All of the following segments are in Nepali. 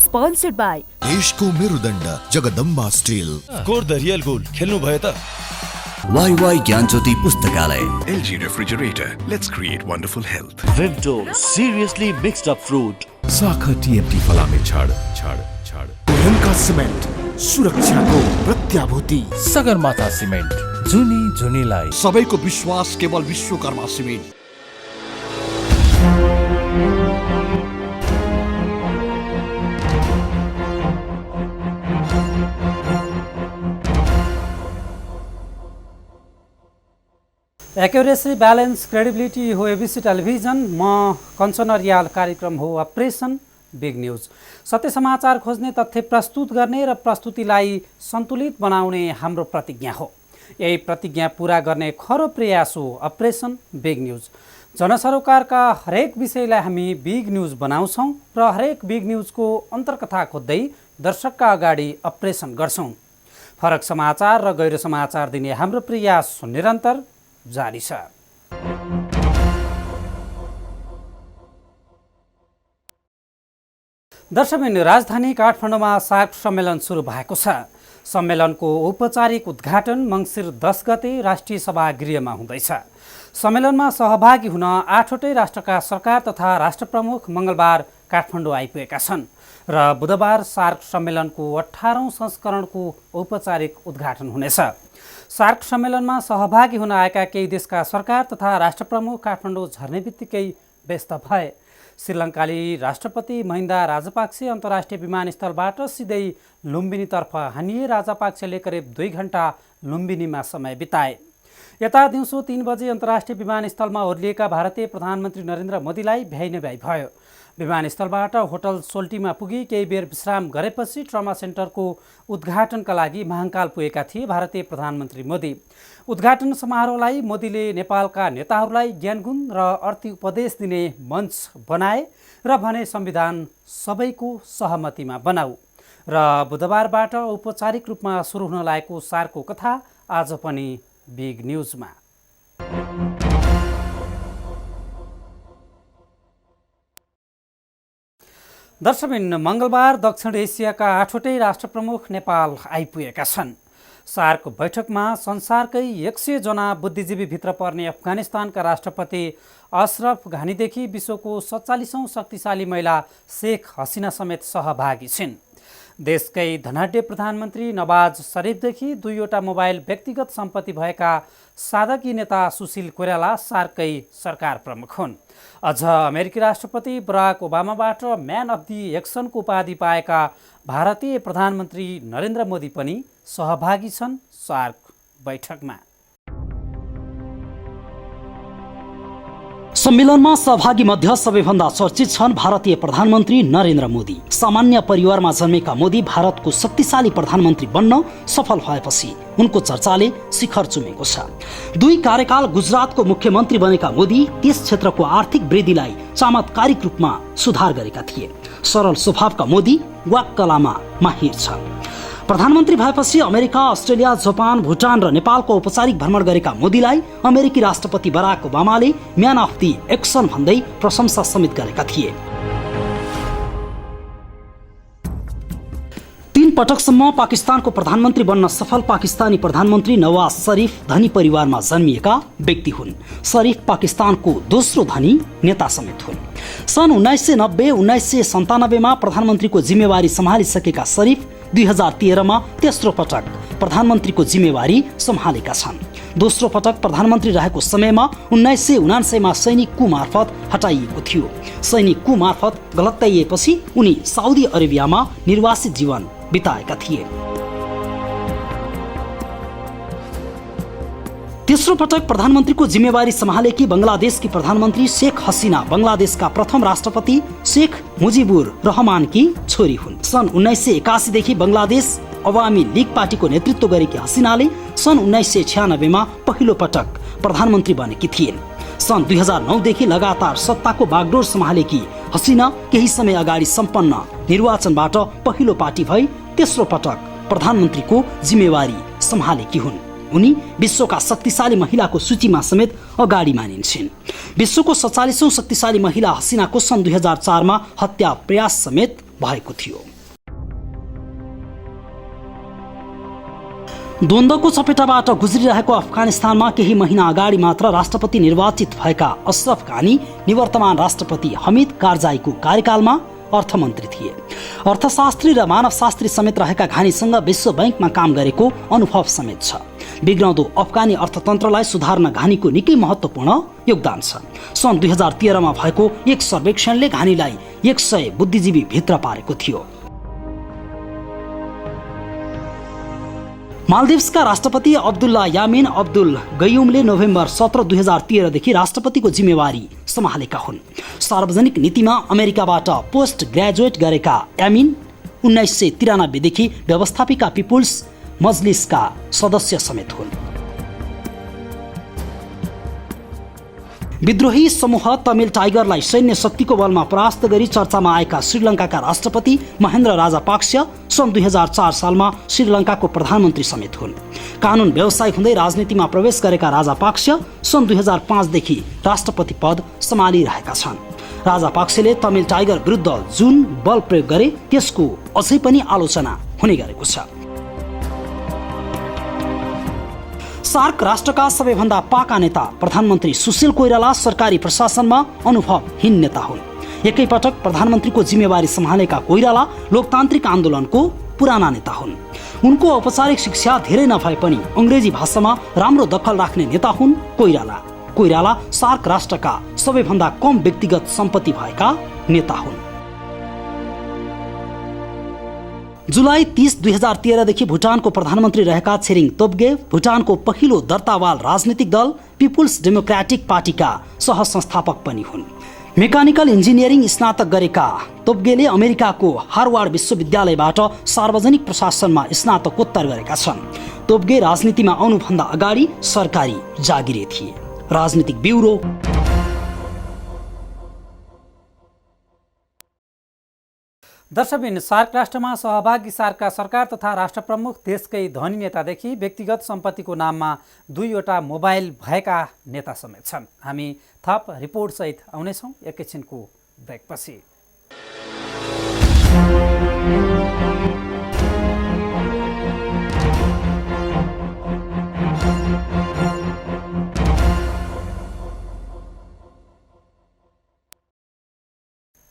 Sponsored by देशको मेरुदण्ड Jagdamba steel. Score the real goal खेल्नु भयो त? वाई ज्ञानज्योति पुस्तकालय। LG refrigerator, let's create wonderful health. Vimto, seriously mixed up fruit. साखा TMT फलामे छाड छाड छाड। गोयनका सिमेन्ट सुरक्षाको प्रत्याभूति। सगरमाथा सिमेन्ट, जुनी जुनीलाई। सबैको विश्वास केवल Vishwakarma cement. Accuracy, balance, credibility हो एबीसी टेलिभिजन। म कञ्चन रियाल। कार्यक्रम हो अपरेसन बिग न्यूज। सत्य समाचार खोज्ने, तथ्य प्रस्तुत गर्ने र प्रस्तुतिलाई सन्तुलित बनाउने हाम्रो प्रतिज्ञा हो। यही प्रतिज्ञा पूरा गर्ने खरो प्रयास हो अपरेसन बिग न्यूज। जनसरोकारका हरेक विषयलाई हामी बिग न्यूज बनाउँछौँ र हरेक बिग न्यूजको अन्तर्कथा खोज्दै दर्शकका अगाडि अपरेसन गर्छौँ। फरक समाचार र गैर समाचार दिने हाम्रो प्रयास निरन्तर जारी छ। दर्शकबिन, राजधानी काठमाडौँमा सार्क सम्मेलन सुरु भएको छ। सम्मेलनको औपचारिक उद्घाटन मङ्सिर 10 गते राष्ट्रिय सभागृहमा हुँदैछ। सम्मेलनमा सहभागी हुन 8वटै राष्ट्रका सरकार तथा राष्ट्रप्रमुख मङ्गलबार काठमाडौँ आइपुगेका छन् र बुधबार सार्क सम्मेलनको 18औं संस्करणको औपचारिक उद्घाटन हुनेछ। सार्क सम्मेलनमा सहभागी हुन आएका केही देशका सरकार तथा राष्ट्रप्रमुख काठमाडौँ झर्ने बित्तिकै व्यस्त भए। श्रीलङ्काली राष्ट्रपति महिन्दा राजपाक्से अन्तर्राष्ट्रिय विमानस्थलबाट सिधै लुम्बिनीतर्फ हानिए। राजपाक्सेले करिब 2 घण्टा लुम्बिनीमा समय बिताए। यता दिउँसो 3 बजे अन्तर्राष्ट्रिय विमानस्थलमा ओर्लिएका भारतीय प्रधानमन्त्री नरेन्द्र मोदीलाई भ्याइ नै भयो। विमानस्थलबाट होटल सोल्टीमा पुगी केही बेर विश्राम गरेपछि ट्रमा सेन्टरको उद्घाटनका लागि महाकाल पुगेका थिए भारतीय प्रधानमन्त्री मोदी। उद्घाटन समारोहलाई मोदीले नेपालका नेताहरूलाई ज्ञानगुण र अर्थी उपदेश दिने मञ्च बनाए र भने संविधान सबैको सहमतिमा बनाऊ। र बुधबारबाट औपचारिक रूपमा सुरु हुन लागेको सार्कको कथा आज पनि बिग न्यूजमा। दर्शकबिन, मङ्गलबार दक्षिण एसियाका 8वटै राष्ट्रप्रमुख नेपाल आइपुगेका छन्। सार्क बैठकमा संसारकै 100 जना बुद्धिजीवीभित्र पर्ने अफगानिस्तानका राष्ट्रपति अशरफ घानीदेखि विश्वको 47औं शक्तिशाली महिला शेख हसिना समेत सहभागी छिन्। देशकै धनाढ्य प्रधानमन्त्री नवाज शरीफदेखि 2वटा मोबाइल व्यक्तिगत सम्पत्ति भएका साधकी नेता सुशील कोइराला सार्ककै सरकार प्रमुख हुन्। अझ अमेरिकी राष्ट्रपति बराक ओबामाबाट म्यान अफ दि एक्सनको उपाधि पाएका भारतीय प्रधानमन्त्री नरेन्द्र मोदी पनि सहभागी छन् सार्क बैठकमा। सम्मेलनमा सहभागी मध्ये सबैभन्दा चर्चित छन् भारतीय प्रधानमन्त्री नरेन्द्र मोदी। सामान्य परिवारमा जन्मेका मोदी भारतको शक्तिशाली प्रधानमन्त्री बन्न सफल भएपछि उनको चर्चाले शिखर चुमेको छ। 2 कार्यकाल गुजरातको मुख्यमन्त्री बनेका मोदी त्यस क्षेत्रको आर्थिक वृद्धिलाई चमत्कारिक रूपमा सुधार गरेका थिए। सरल स्वभावका मोदी वाक्कलामा माहिर छन्। प्रधानमन्त्री भएपछि अमेरिका, अस्ट्रेलिया, जापान, भुटान र नेपालको औपचारिक भ्रमण गरेका मोदीलाई अमेरिकी राष्ट्रपति बराक ओबामाले म्यान अफ दि एक्सन भन्दै प्रशंसा समेत गरेका थिए। 3 पटकसम्म पाकिस्तानको प्रधानमन्त्री बन्न सफल पाकिस्तानी प्रधानमन्त्री नवाज शरीफ धनी परिवारमा जन्मिएका व्यक्ति हुन्। शरीफ पाकिस्तानको दोस्रो धनी नेता समेत हुन्। सन् 1990-1997 मा प्रधानमन्त्रीको जिम्मेवारी सम्हालिसकेका शरीफ 2013 मा तेस्रो पटक प्रधानमन्त्रीको जिम्मेवारी सम्हालेका छन्। दोस्रो पटक प्रधानमन्त्री रहेको समयमा 1979 मा सैनिक कू मार्फत हटाइएको थियो। सैनिक कू मार्फत गलत्याइएपछि उनी साउदी अरेबियामा निर्वासित जीवन बिताएका थिए। तेस्रो पटक प्रधानमन्त्रीको जिम्मेवारी सम्हालेकी बङ्गलादेशकी प्रधानमन्त्री शेख हसिना बङ्गलादेशका प्रथम राष्ट्रपति शेख मुजिबुर रहमानकी छोरी हुन्। सन् 1981 देखि बङ्गलादेश अवामी लीग पार्टीको नेतृत्व गरेकी हसिनाले सन् 1996 मा पहिलो पटक प्रधानमन्त्री बनेकी थिइन्। सन् 2009 देखि लगातार सत्ताको बागडोर सम्हालेकी हसिना केही समय अगाडि सम्पन्न निर्वाचनबाट पहिलो पार्टी भई तेस्रो पटक प्रधानमन्त्रीको जिम्मेवारी सम्हालेकी हुन्। उनी विश्वका शक्तिशाली महिलाको सूचीमा समेत अगाडि मानिन्छन्। विश्वको 47औं शक्तिशाली महिला हसिनाको सन् 2004 मा हत्या प्रयास समेत भएको थियो। द्वन्द्वको चपेटाबाट गुज्रिरहेको अफगानिस्तानमा केही महिना अगाडि मात्र राष्ट्रपति निर्वाचित भएका अशरफ घानी निवर्तमान राष्ट्रपति हमिद कारजाईको कार्यकालमा अर्थमन्त्री थिए। अर्थशास्त्री र मानवशास्त्री समेत रहेका घानीसँग विश्व बैंकमा काम गरेको अनुभव समेत छ। बिग्रउँदो अफगानी अर्थतन्त्रलाई सुधार्न घानीको निकै महत्त्वपूर्ण योगदान छ। सन् 2013 मा भएको एक सर्वेक्षणले घानीलाई 100 बुद्धिजीवी भित्र पारेको थियो। मालदिभ्सका राष्ट्रपति अब्दुल्ला यामिन अब्दुल गयुमले नोभेम्बर 17, 2013 देखि राष्ट्रपतिको जिम्मेवारी सम्हालेका हुन्। सार्वजनिक नीतिमा अमेरिकाबाट पोस्ट ग्रेजुएट गरेका यामिन 1993 देखि व्यवस्थापिका पिपुल्स मजलिसका सदस्य समेत हुन्। विद्रोही समूह तमिल टाइगरलाई सैन्य शक्तिको बलमा परास्त गरी चर्चामा आएका श्रीलङ्काका राष्ट्रपति महेन्द्र राजापाक्ष सन् 2004 सालमा श्रीलङ्काको प्रधानमन्त्री समेत हुन्। कानुन व्यवसाय हुँदै राजनीतिमा प्रवेश गरेका राजापाक्ष सन् 2005 देखि राष्ट्रपति पद सम्हालिरहेका छन्। राजापाक्षले तमिल टाइगर विरुद्ध जुन बल प्रयोग गरे त्यसको अझै पनि आलोचना हुने गरेको छ। सार्क राष्ट्रका सबैभन्दा पाका नेता प्रधानमन्त्री सुशील कोइराला सरकारी प्रशासनमा अनुभवहीन नेता हुन्। एकैपटक प्रधानमन्त्रीको जिम्मेवारी सम्हालेका कोइराला लोकतान्त्रिक आन्दोलनको पुराना नेता हुन्। उनको औपचारिक शिक्षा धेरै नभए पनि अंग्रेजी भाषामा राम्रो दखल राख्ने नेता हुन् कोइराला। कोइराला सार्क राष्ट्रका सबैभन्दा कम व्यक्तिगत सम्पत्ति भएका नेता हुन्। जुलाई 30, 2013 देखि भुटानको प्रधानमन्त्री रहेका छेरिङ तोब्गे भुटानको पहिलो दर्तावाल राजनीतिक दल पिपुल्स डेमोक्रेटिक पार्टीका सहसंस्थापक पनि हुन्। मेकानिकल इन्जिनियरिङ स्नातक गरेका तोब्गेले अमेरिकाको हार्वर्ड विश्वविद्यालयबाट सार्वजनिक प्रशासनमा स्नातकोत्तर गरेका छन्। तोब्गे राजनीतिमा आउनुभन्दा अगाडि सरकारी जागिरे थिए। राजनीतिक ब्युरो। दर्शकबिन सार्क राष्ट्रमा सहभागी सार्कका सरकार तथा राष्ट्र प्रमुख देशकै धनी नेतादेखि व्यक्तिगत सम्पत्तिको नाममा 2वटा मोबाइल भएका नेता समेत छन्। हामी थप रिपोर्टसहित आउनेछौँ एकैछिनको ब्रेकपछि।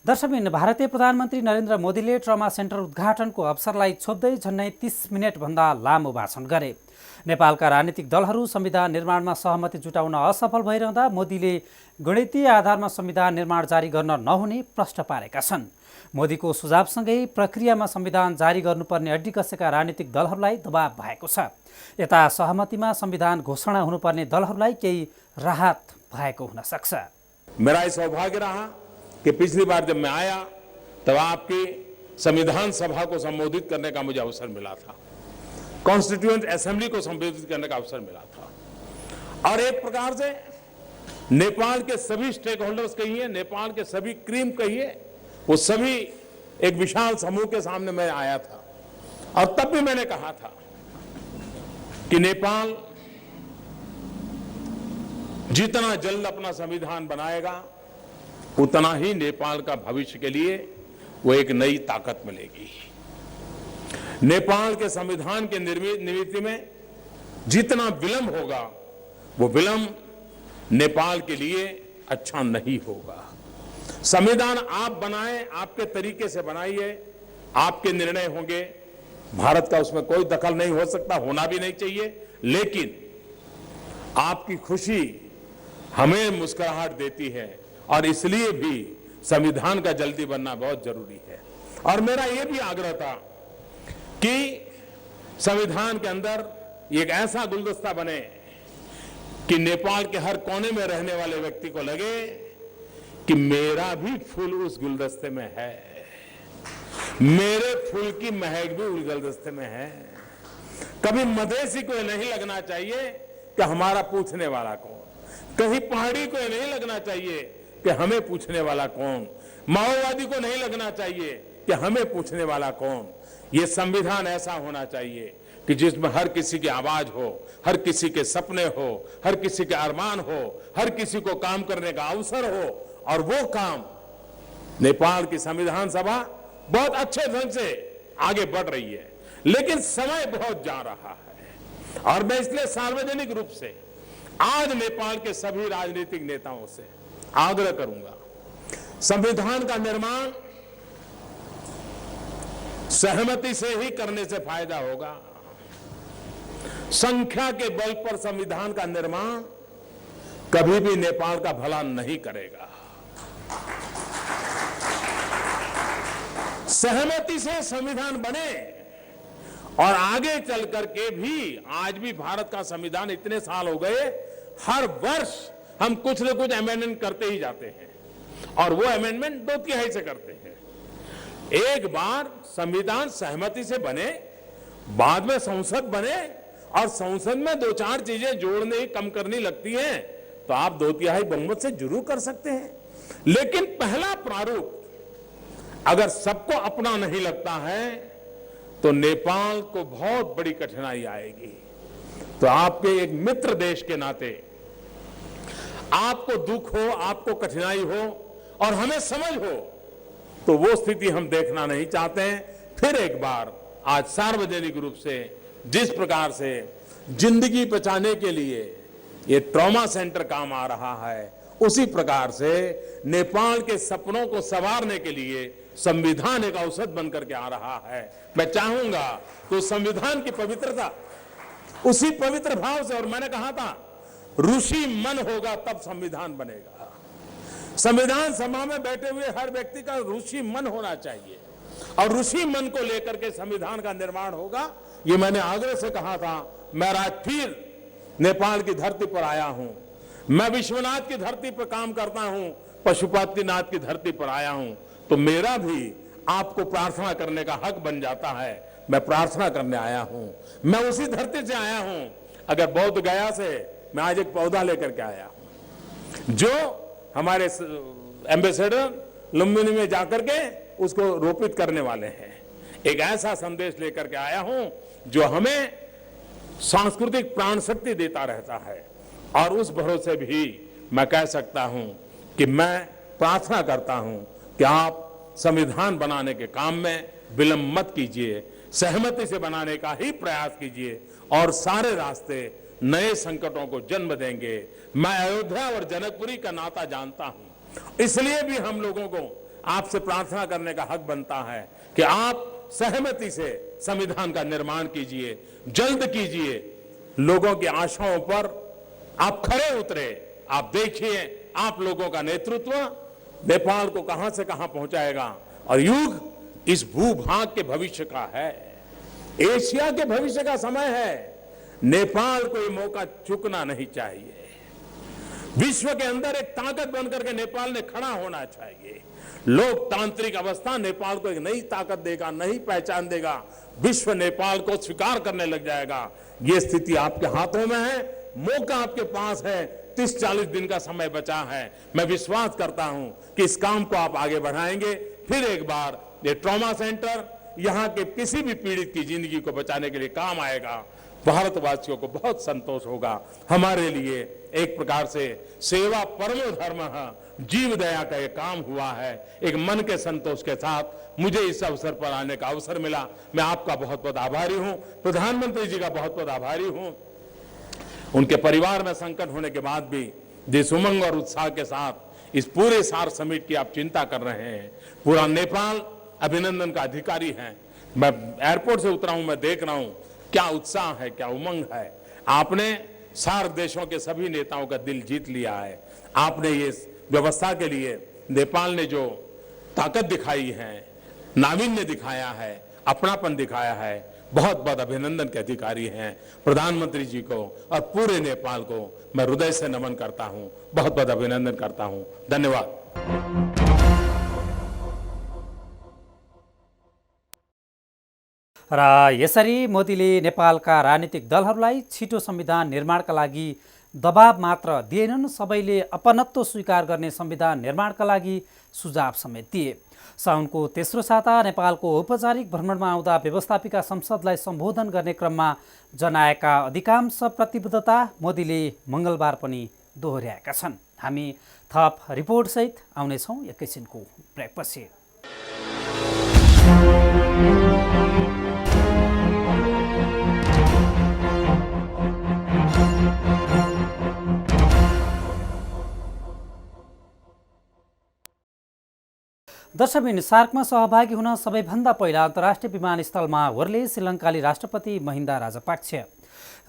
दर्शकबिन भारतीय प्रधानमन्त्री नरेन्द्र मोदीले ट्रमा सेन्टर उद्घाटनको अवसरलाई छोप्दै झन्डै 30 मिनटभन्दा लामो भाषण गरे। नेपालका राजनीतिक दलहरू संविधान निर्माणमा सहमति जुटाउन असफल भइरहँदा मोदीले गणितीय आधारमा संविधान निर्माण जारी गर्न नहुने प्रश्न पारेका छन्। मोदीको सुझावसँगै प्रक्रियामा संविधान जारी गर्नुपर्ने अड्डी कसेका राजनीतिक दलहरूलाई दबाव भएको छ। यता सहमतिमा संविधान घोषणा हुनुपर्ने दलहरूलाई केही राहत भएको हुन सक्छ। मेरा सौभाग्य रहा कि पिछली बार जब मैं आया तब आपकी संविधान सभा को संबोधित करने का मुझे अवसर मिला था, कॉन्स्टिट्यूएंट असेंबली को संबोधित करने का अवसर मिला था। और एक प्रकार से नेपाल के सभी स्टेक होल्डर्स कहिए, नेपाल के सभी क्रीम कहिए, वो सभी एक विशाल समूह के सामने मैं आया था। और तब भी मैंने कहा था कि नेपाल जितना जल्द अपना संविधान बनाएगा उतना ही नेपाल का भविष्य के लिए वो एक नई ताकत मिलेगी। नेपाल के संविधान के निर्मित में जितना विलंब होगा वो विलंब नेपाल के लिए अच्छा नहीं होगा। संविधान आप बनाएं, आपके तरीके से बनाइए, आपके निर्णय होंगे, भारत का उसमें कोई दखल नहीं हो सकता, होना भी नहीं चाहिए। लेकिन आपकी खुशी हमें मुस्कुराहट देती है और इसलिए भी संविधान का जल्दी बनना बहुत जरूरी है। और मेरा यह भी आग्रह था कि संविधान के अंदर एक ऐसा गुलदस्ता बने कि नेपाल के हर कोने में रहने वाले व्यक्ति को लगे कि मेरा भी फूल उस गुलदस्ते में है, मेरे फूल की महक भी उस गुलदस्ते में है। कभी मधेसी को नहीं लगना चाहिए कि हमारा पूछने वाला कौन, कहीं पहाड़ी को नहीं लगना चाहिए कि हमें पूछने वाला कौन, माओवादी को नहीं लगना चाहिए कि हमें पूछने वाला कौन। ये संविधान ऐसा होना चाहिए कि जिसमें हर किसी की आवाज हो, हर किसी के सपने हो, हर किसी के अरमान हो, हर किसी को काम करने का अवसर हो। और वो काम नेपाल की संविधान सभा बहुत अच्छे ढंग से आगे बढ़ रही है, लेकिन समय बहुत जा रहा है। और मैं इसलिए सार्वजनिक रूप से आज नेपाल के सभी राजनीतिक नेताओं से आग्रह करूंगा, संविधान का निर्माण सहमति से ही करने से फायदा होगा। संख्या के बल पर संविधान का निर्माण कभी भी नेपाल का भला नहीं करेगा। सहमति से संविधान बने और आगे चल करके भी, आज भी भारत का संविधान इतने साल हो गए, हर वर्ष हम कुछ न कुछ अमेंडमेंट करते ही जाते हैं और वो अमेंडमेंट 2/3 से करते हैं। एक बार संविधान सहमति से बने, बाद में संसद बने और संसद में 2-4 चीजें जोड़ने कम करनी लगती हैं तो आप 2/3 बहुमत से जरूर कर सकते हैं। लेकिन पहला प्रारूप अगर सबको अपना नहीं लगता है तो नेपाल को बहुत बड़ी कठिनाई आएगी। तो आपके एक मित्र देश के नाते आपको दुख हो, आपको कठिनाई हो और हमें समझ हो, तो वो स्थिति हम देखना नहीं चाहते हैं। फिर एक बार आज सार्वजनिक रूप से जिस प्रकार से जिंदगी बचाने के लिए ये ट्रॉमा सेंटर काम आ रहा है, उसी प्रकार से नेपाल के सपनों को संवारने के लिए संविधान एक औसत बनकर के आ रहा है। मैं चाहूंगा तो संविधान की पवित्रता, उसी पवित्र भाव से, और मैंने कहा था ऋषि मन होगा तब संविधान बनेगा। संविधान सभा में बैठे हुए हर व्यक्ति का ऋषि मन होना चाहिए और ऋषि मन को लेकर के संविधान का निर्माण होगा। ये मैंने आग्रह से कहा था। मैं आज फिर नेपाल की धरती पर आया हूं, मैं विश्वनाथ की धरती पर काम करता हूं, पशुपतिनाथ की धरती पर आया हूं, तो मेरा भी आपको प्रार्थना करने का हक बन जाता है। मैं प्रार्थना करने आया हूं, मैं उसी धरती से आया हूं। अगर बौद्ध गया से मैं आज एक पौधा लेकर के आया हूं, जो हमारे एम्बेसडर लुम्बिनी में जाकर के उसको रोपित करने वाले हैं। एक ऐसा संदेश लेकर के आया हूं जो हमें सांस्कृतिक प्राण शक्ति देता रहता है। और उस भरोसे भी मैं कह सकता हूं कि मैं प्रार्थना करता हूं कि आप संविधान बनाने के काम में विलंब मत कीजिए, सहमति से बनाने का ही प्रयास कीजिए और सारे रास्ते नए संकटों को जन्म देंगे। मैं अयोध्या और जनकपुरी का नाता जानता हूं, इसलिए भी हम लोगों को आपसे प्रार्थना करने का हक बनता है कि आप सहमति से संविधान का निर्माण कीजिए, जल्द कीजिए। लोगों की आशाओं पर आप खरे उतरे। आप देखिए आप लोगों का नेतृत्व नेपाल को कहां से कहां पहुंचाएगा। और युग इस भूभाग के भविष्य का है, एशिया के भविष्य का समय है। नेपाल को ये मौका चूकना नहीं चाहिए। विश्व के अंदर एक ताकत बनकर के नेपाल ने खड़ा होना चाहिए। लोकतांत्रिक अवस्था नेपाल को एक नई ताकत देगा, नई पहचान देगा। विश्व नेपाल को स्वीकार करने लग जाएगा। ये स्थिति आपके हाथों में है, मौका आपके पास है। 30-40 दिन का समय बचा है। मैं विश्वास करता हूं कि इस काम को आप आगे बढ़ाएंगे। फिर एक बार ये ट्रॉमा सेंटर यहां के किसी भी पीड़ित की जिंदगी को बचाने के लिए काम आएगा। भारतवासियों को बहुत संतोष होगा। हमारे लिए एक प्रकार से सेवा परमो धर्म, जीव दया का ये काम हुआ है। एक मन के संतोष के साथ मुझे इस अवसर पर आने का अवसर मिला। मैं आपका बहुत बहुत आभारी हूं, प्रधानमंत्री जी का बहुत बहुत आभारी हूं। उनके परिवार में संकट होने के बाद भी जिस उमंग और उत्साह के साथ इस पूरे सार समिट की आप चिंता कर रहे हैं, पूरा नेपाल अभिनंदन का अधिकारी है। मैं एयरपोर्ट से उतरा हूं, मैं देख रहा हूं क्या उत्साह है, क्या उमंग है। आपने सार्क देशों के सभी नेताओं का दिल जीत लिया है। आपने ये व्यवस्था के लिए नेपाल ने जो ताकत दिखाई है, नावीन्य दिखाया है, अपनापन दिखाया है, बहुत बहुत अभिनंदन के अधिकारी हैं। प्रधानमंत्री जी को और पूरे नेपाल को मैं हृदय से नमन करता हूं, बहुत बहुत अभिनंदन करता हूं। धन्यवाद। र यसरी मोदीले नेपालका राजनीतिक दलहरूलाई छिटो संविधान निर्माणका लागि दबाब मात्र दिएनन्, सबैले अपनत्व स्वीकार गर्ने संविधान निर्माणका लागि सुझाव समेत दिए। साउनको तेस्रो साता नेपालको औपचारिक भ्रमणमा आउँदा व्यवस्थापिका संसदलाई सम्बोधन गर्ने क्रममा जनाएका अधिकांश प्रतिबद्धता मोदीले मङ्गलबार पनि दोहोर्याएका छन्। हामी थप रिपोर्टसहित आउनेछौँ एकैछिनको ब्रेकपछि। दर्शकबिन, सार्कमा सहभागी हुन सबैभन्दा पहिला अन्तर्राष्ट्रिय विमानस्थलमा ओर्ले श्रीलङ्काली राष्ट्रपति महिन्दा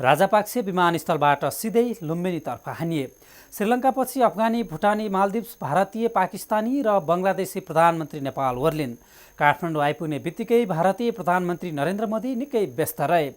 राजापाक्से विमानस्थलबाट सिधै लुम्बिनीतर्फ हानिए। श्रीलङ्कापछि अफगानी, भुटानी, मालदिप्स, भारतीय, पाकिस्तानी र बङ्गलादेशी प्रधानमन्त्री नेपाल ओर्लिन्। काठमाडौँ आइपुग्ने बित्तिकै भारतीय प्रधानमन्त्री नरेन्द्र मोदी निकै व्यस्त रहे।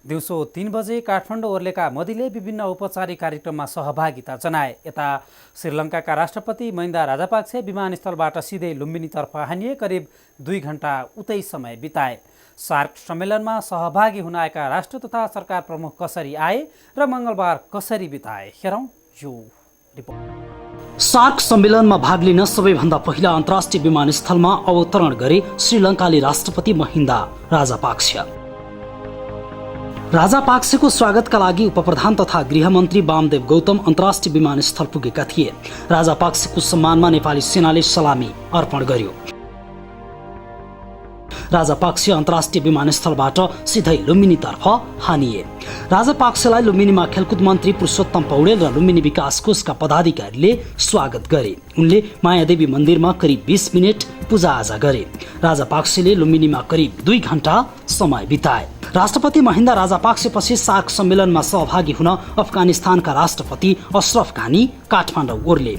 दिउँसो 3 बजे काठमाडौँ ओर्लेका मोदीले विभिन्न औपचारिक कार्यक्रममा सहभागिता जनाए। यता श्रीलङ्काका राष्ट्रपति महिन्दा राजापाक्से विमानस्थलबाट सिधै लुम्बिनीतर्फ हानिए करिब 2 घण्टा उतै समय बिताए। सार्क सम्मेलनमा सहभागी हुन आएका राष्ट्र तथा सरकार प्रमुख कसरी आए र मङ्गलबार कसरी बिताए, हेरौँ यो रिपोर्ट। सार्क सम्मेलनमा भाग लिन सबैभन्दा पहिला अन्तर्राष्ट्रिय विमानस्थलमा अवतरण गरे श्रीलङ्काली राष्ट्रपति महिन्दा राजापाक्सेको स्वागतका लागि उपप्रधान तथा गृहमन्त्री वामदेव गौतम अन्तर्राष्ट्रिय विमानस्थल पुगेका थिए। राजापाक्सेको सम्मानमा नेपाली सेनाले सलामी अर्पण गर्यो। राजापाक्से अन्तर्राष्ट्रिय विमानस्थलबाट सिधै लुम्बिनीतर्फ हानिए। राजापाक्सेलाई लुम्बिनीमा खेलकुद मन्त्री पुरुषोत्तम पौडेल र लुम्बिनी विकास कोषका पदाधिकारीले स्वागत गरे। उनले मायादेवी मन्दिरमा करिब 20 मिनट पूजाआजा गरे। राजापाक्सेले लुम्बिनीमा करिब 2 घण्टा समय बिताए। राष्ट्रपति महिन्दा राजापाक्सेपछि सार्क सम्मेलनमा सहभागी हुन अफगानिस्तानका राष्ट्रपति अशरफ घानी काठमाडौँ ओर्ले।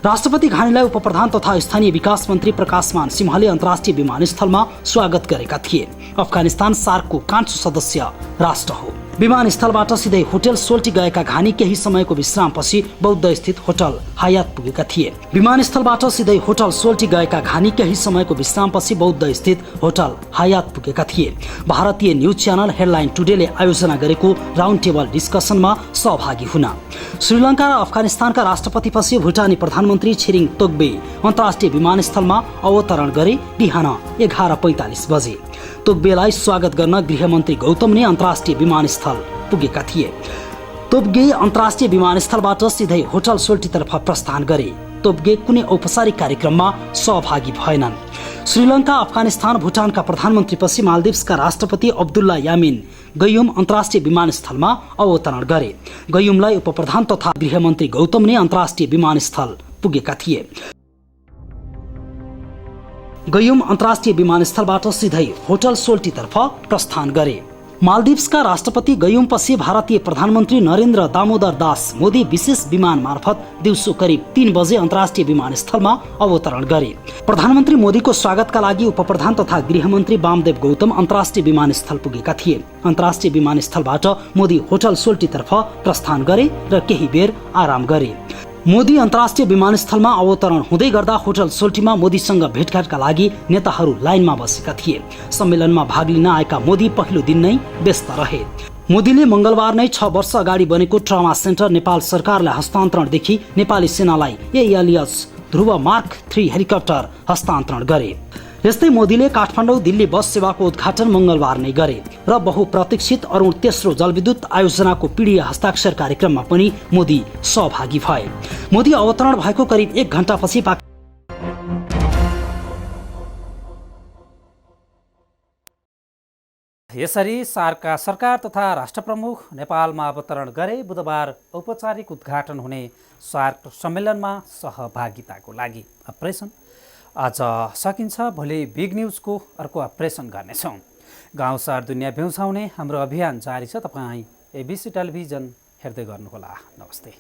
राष्ट्रपति घानीलाई उपप्रधान तथा स्थानीय विकास मन्त्री प्रकाशमान सिंहले अन्तर्राष्ट्रिय विमानस्थलमा स्वागत गरेका थिए। अफगानिस्तान सार्कको कान्छो सदस्य राष्ट्र हो। विमानस्थलबाट सिधै होटल सोल्टी गएका घानी केही समयको विश्रामपछि बौद्ध स्थित होटल हायात पुगेका थिए। विमानस्थलबाट सिधै होटल सोल्टी गएका घानी केही समयको विश्रामपछि बौद्ध स्थित होटल हायात पुगेका थिए। भारतीय न्युज च्यानल हेडलाइन टुडेले आयोजना गरेको राउन्ड टेबल डिस्कसनमा सहभागी हुन श्रीलङ्का र अफगानिस्तानका राष्ट्रपतिपछि भुटानी प्रधानमन्त्री छिरिङ तोग्बे अन्तर्राष्ट्रिय विमानस्थलमा अवतरण गरे। बिहान 11:45 बजे तोग्बेलाई स्वागत गर्न गृहमन्त्री गौतमले अन्तर्राष्ट्रिय विमानस्थल पुगेका थिए। तोब्गे अन्तर्राष्ट्रिय विमानस्थलबाट सिधै होटल सोल्टीतर्फ प्रस्थान गरे। तोब्गे कुनै औपचारिक कार्यक्रममा सहभागी भएनन्। श्रीलङ्का, अफगानिस्तान, भुटानका प्रधानमन्त्रीपछि मालदिप्सका राष्ट्रपति अब्दुल्ला यामिन गयुम अन्तर्राष्ट्रिय विमानस्थलमा अवतरण गरे। गयुमलाई उपप्रधान तथा गृहमन्त्री गौतमले अन्तर्राष्ट्रिय विमानस्थल पुगेका थिए। गयुम अन्तर्राष्ट्रिय विमानस्थलबाट सिधै होटल सोल्टीतर्फ प्रस्थान गरे। मालदिप्सका राष्ट्रपति गयुमपछि भारतीय प्रधानमन्त्री नरेन्द्र दामोदर दास मोदी विशेष विमान मार्फत दिउँसो करिब 3 बजे अन्तर्राष्ट्रिय विमानस्थलमा अवतरण गरे। प्रधानमन्त्री मोदीको स्वागतका लागि उपप्रधान तथा गृहमन्त्री वामदेव गौतम अन्तर्राष्ट्रिय विमानस्थल पुगेका थिए। अन्तर्राष्ट्रिय विमानस्थलबाट मोदी होटल सोल्टीतर्फ प्रस्थान गरे र केही बेर आराम गरे। मोदी अन्तर्राष्ट्रिय विमानस्थलमा अवतरण हुँदै गर्दा होटल सोल्टीमा मोदीसँग भेटघाटका लागि नेताहरू लाइनमा बसेका थिए। सम्मेलनमा भाग लिन आएका मोदी पहिलो दिन नै व्यस्त रहे। मोदीले मङ्गलबार नै 6 वर्ष अगाडि बनेको ट्रमा सेन्टर नेपाल सरकारलाई हस्तान्तरणदेखि नेपाली सेनालाई एएलएस ध्रुव मार्क 3 हेलिकप्टर हस्तान्तरण गरे। यस्तै मोदीले काठमाडौँ दिल्ली बस सेवाको उद्घाटन मङ्गलबार नै गरे र बहुप्रतीक्षित अरुण तेस्रो जलविद्युत आयोजनाको पीडीए हस्ताक्षर कार्यक्रममा पनि मोदी सहभागी भए। मोदी अवतरण भएको करिब 1 घण्टापछि यसरी सार्कका सरकार तथा राष्ट्रप्रमुख नेपालमा अवतरण गरे। बुधबार औपचारिक उद्घाटन हुने सार्क सम्मेलनमा सहभागिताको लागि अपरेसन आज सकिन्छ। भोलि बिग न्युजको अर्को अपरेसन गर्नेछौँ। गाउँ सहर दुनियाँ भ्याउँछाउने हाम्रो अभियान जारी छ। तपाईँ एबिसी टेलिभिजन हेर्दै गर्नुहोला। नमस्ते।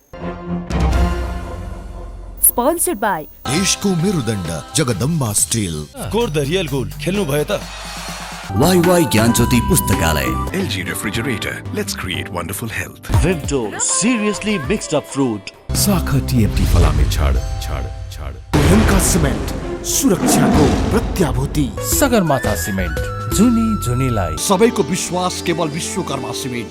स्पोन्सर्ड बाई देशको मेरुदण्ड Jagdamba steel. Score the real goal खेल्नु भयो त। वाई ज्ञानज्योति पुस्तकालय। LG Refrigerator. Let's create wonderful health. Vimto, seriously mixed up fruit. साखा TMT फलामे छाड छाड छाड। ढुङ्गा सिमेन्ट सुरक्षाको प्रत्याभूति। सगरमाथा सिमेन्ट जुनी जुनीलाई। सबैको विश्वास केवल विश्वकर्मा सिमेन्ट।